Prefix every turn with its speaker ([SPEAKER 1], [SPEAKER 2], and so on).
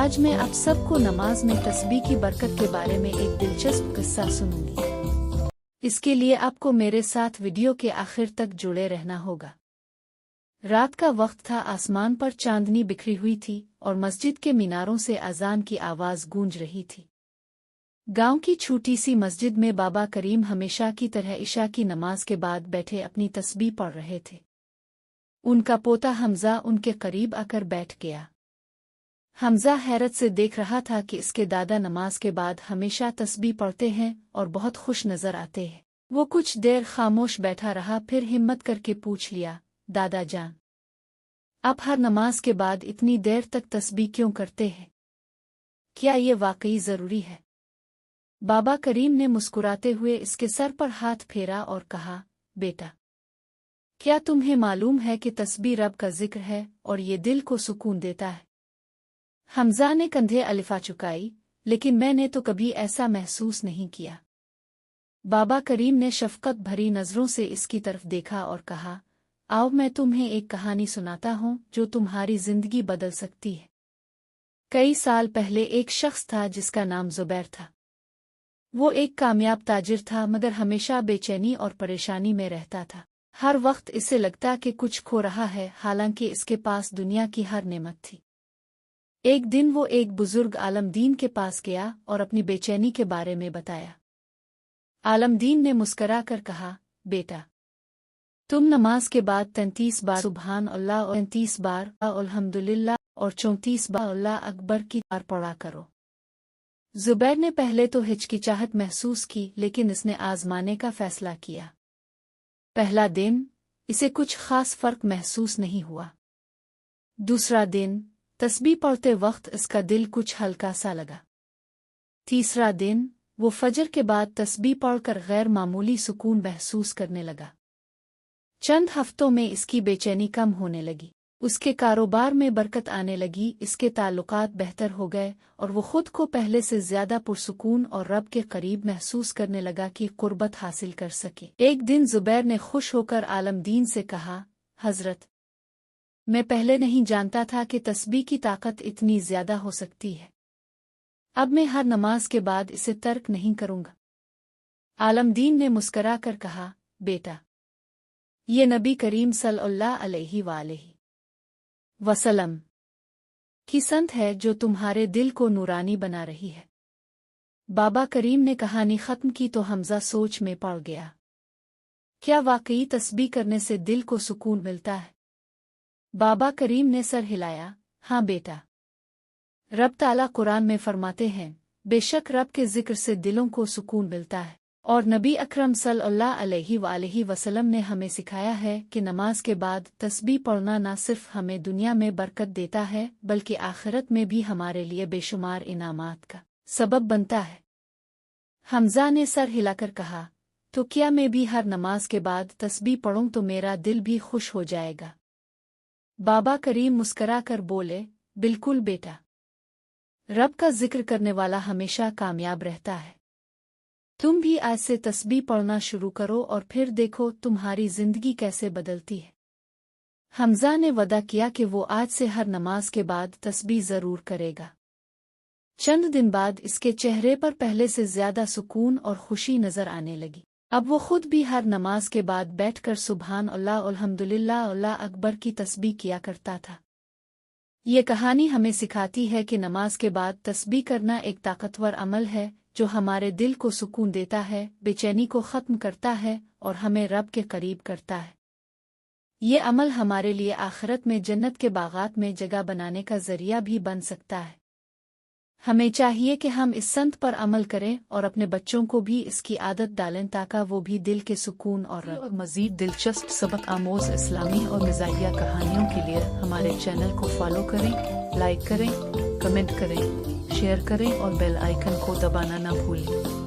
[SPEAKER 1] آج میں آپ سب کو نماز میں تسبیح کی برکت کے بارے میں ایک دلچسپ قصہ سنوں گی۔ اس کے لیے آپ کو میرے ساتھ ویڈیو کے آخر تک جڑے رہنا ہوگا۔ رات کا وقت تھا، آسمان پر چاندنی بکھری ہوئی تھی اور مسجد کے میناروں سے اذان کی آواز گونج رہی تھی۔ گاؤں کی چھوٹی سی مسجد میں بابا کریم ہمیشہ کی طرح عشاء کی نماز کے بعد بیٹھے اپنی تسبیح پڑھ رہے تھے۔ ان کا پوتا حمزہ ان کے قریب آ کر بیٹھ گیا۔ حمزہ حیرت سے دیکھ رہا تھا کہ اس کے دادا نماز کے بعد ہمیشہ تسبیح پڑھتے ہیں اور بہت خوش نظر آتے ہیں۔ وہ کچھ دیر خاموش بیٹھا رہا، پھر ہمت کر کے پوچھ لیا، دادا جان، آپ ہر نماز کے بعد اتنی دیر تک تسبیح کیوں کرتے ہیں؟ کیا یہ واقعی ضروری ہے؟ بابا کریم نے مسکراتے ہوئے اس کے سر پر ہاتھ پھیرا اور کہا، بیٹا، کیا تمہیں معلوم ہے کہ تسبیح رب کا ذکر ہے اور یہ دل کو سکون دیتا ہے؟ حمزہ نے کندھے الفا چکائی، لیکن میں نے تو کبھی ایسا محسوس نہیں کیا۔ بابا کریم نے شفقت بھری نظروں سے اس کی طرف دیکھا اور کہا، آؤ میں تمہیں ایک کہانی سناتا ہوں جو تمہاری زندگی بدل سکتی ہے۔ کئی سال پہلے ایک شخص تھا جس کا نام زبیر تھا۔ وہ ایک کامیاب تاجر تھا، مگر ہمیشہ بے چینی اور پریشانی میں رہتا تھا۔ ہر وقت اسے لگتا کہ کچھ کھو رہا ہے، حالانکہ اس کے پاس دنیا کی ہر نعمت تھی۔ ایک دن وہ ایک بزرگ عالم دین کے پاس گیا اور اپنی بے چینی کے بارے میں بتایا۔ عالم دین نے مسکرا کر کہا، بیٹا، تم نماز کے بعد 33 بار سبحان اللہ اور 33 بار الحمدللہ اور 34 بار اللہ اکبر کی بار پڑھا کرو۔ زبیر نے پہلے تو ہچکچاہٹ محسوس کی، لیکن اس نے آزمانے کا فیصلہ کیا۔ پہلا دن اسے کچھ خاص فرق محسوس نہیں ہوا۔ دوسرا دن تسبیح پڑھتے وقت اس کا دل کچھ ہلکا سا لگا۔ تیسرا دن وہ فجر کے بعد تسبیح پڑھ کر غیر معمولی سکون محسوس کرنے لگا۔ چند ہفتوں میں اس کی بے چینی کم ہونے لگی، اس کے کاروبار میں برکت آنے لگی، اس کے تعلقات بہتر ہو گئے اور وہ خود کو پہلے سے زیادہ پرسکون اور رب کے قریب محسوس کرنے لگا کہ قربت حاصل کر سکے۔ ایک دن زبیر نے خوش ہو کر عالم دین سے کہا، حضرت، میں پہلے نہیں جانتا تھا کہ تسبیح کی طاقت اتنی زیادہ ہو سکتی ہے۔ اب میں ہر نماز کے بعد اسے ترک نہیں کروں گا۔ عالم دین نے مسکرا کر کہا، بیٹا، یہ نبی کریم صلی اللہ علیہ وآلہ وسلم کی سنت ہے جو تمہارے دل کو نورانی بنا رہی ہے۔ بابا کریم نے کہانی ختم کی تو حمزہ سوچ میں پڑ گیا۔ کیا واقعی تسبیح کرنے سے دل کو سکون ملتا ہے؟ بابا کریم نے سر ہلایا، ہاں بیٹا، رب تعالیٰ قرآن میں فرماتے ہیں، بے شک رب کے ذکر سے دلوں کو سکون ملتا ہے، اور نبی اکرم صلی اللہ علیہ وآلہ وسلم نے ہمیں سکھایا ہے کہ نماز کے بعد تسبیح پڑھنا نہ صرف ہمیں دنیا میں برکت دیتا ہے بلکہ آخرت میں بھی ہمارے لیے بے شمار انعامات کا سبب بنتا ہے۔ حمزہ نے سر ہلا کر کہا، تو کیا میں بھی ہر نماز کے بعد تسبیح پڑھوں تو میرا دل بھی خوش ہو جائے گا؟ بابا کریم مسکرا کر بولے، بالکل بیٹا، رب کا ذکر کرنے والا ہمیشہ کامیاب رہتا ہے۔ تم بھی آج سے تسبیح پڑھنا شروع کرو اور پھر دیکھو تمہاری زندگی کیسے بدلتی ہے۔ حمزہ نے وعدہ کیا کہ وہ آج سے ہر نماز کے بعد تسبیح ضرور کرے گا۔ چند دن بعد اس کے چہرے پر پہلے سے زیادہ سکون اور خوشی نظر آنے لگی۔ اب وہ خود بھی ہر نماز کے بعد بیٹھ کر سبحان اللہ الحمدللہ اللہ اکبر کی تسبیح کیا کرتا تھا۔ یہ کہانی ہمیں سکھاتی ہے کہ نماز کے بعد تسبیح کرنا ایک طاقتور عمل ہے جو ہمارے دل کو سکون دیتا ہے، بے چینی کو ختم کرتا ہے اور ہمیں رب کے قریب کرتا ہے۔ یہ عمل ہمارے لیے آخرت میں جنت کے باغات میں جگہ بنانے کا ذریعہ بھی بن سکتا ہے۔ ہمیں چاہیے کہ ہم اس سنت پر عمل کریں اور اپنے بچوں کو بھی اس کی عادت ڈالیں تاکہ وہ بھی دل کے سکون اور مزید دلچسپ سبق آموز اسلامی اور مزاحیہ کہانیوں کے لیے ہمارے چینل کو فالو کریں، لائک کریں، کمنٹ کریں، شیئر کریں اور بیل آئیکن کو دبانا نہ بھولیں۔